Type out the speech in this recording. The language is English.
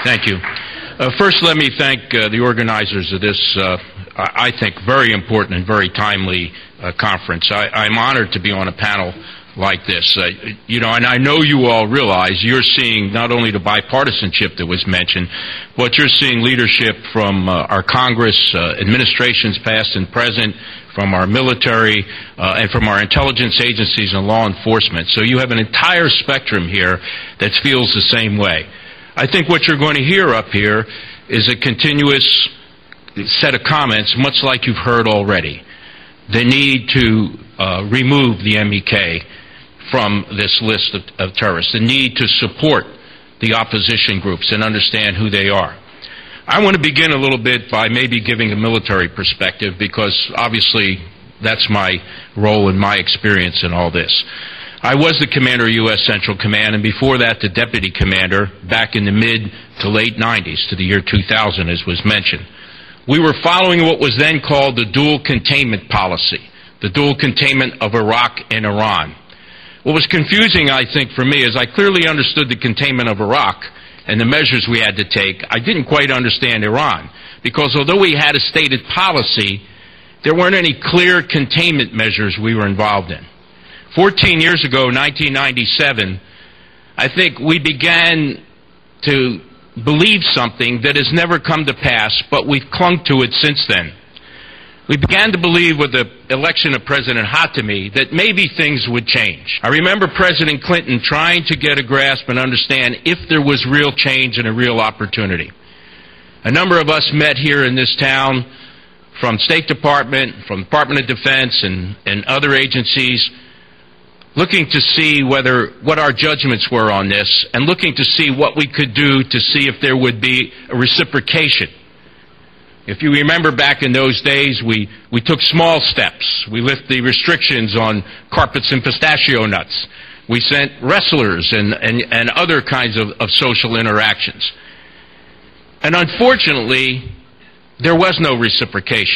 Thank you. First, let me thank the organizers of this, I think, very important and very timely conference. I'm honored to be on a panel like this. And I know you all realize you're seeing not only the bipartisanship that was mentioned, but you're seeing leadership from our Congress, administrations past and present, from our military, and from our intelligence agencies and law enforcement. So you have an entire spectrum here that feels the same way. I think what you're going to hear up here is a continuous set of comments, much like you've heard already. The need to remove the MEK from this list of terrorists, the need to support the opposition groups and understand who they are. I want to begin a little bit by maybe giving a military perspective, because obviously that's my role and my experience in all this. I was the commander of U.S. Central Command, and before that the deputy commander back in the mid to late 90s to the year 2000, as was mentioned. We were following what was then called the dual containment policy, the dual containment of Iraq and Iran. What was confusing, I think, for me is I clearly understood the containment of Iraq and the measures we had to take. I didn't quite understand Iran, because although we had a stated policy, there weren't any clear containment measures we were involved in. 14 years ago, 1997, I think we began to believe something that has never come to pass, but we've clung to it since then. We began to believe with the election of President Khatami that maybe things would change. I remember President Clinton trying to get a grasp and understand if there was real change and a real opportunity. A number of us met here in this town from State Department, from Department of Defense and other agencies, looking to see what our judgments were on this, and looking to see what we could do to see if there would be a reciprocation. If you remember back in those days, we took small steps. We lifted the restrictions on carpets and pistachio nuts. We sent wrestlers and other kinds of social interactions. And unfortunately, there was no reciprocation.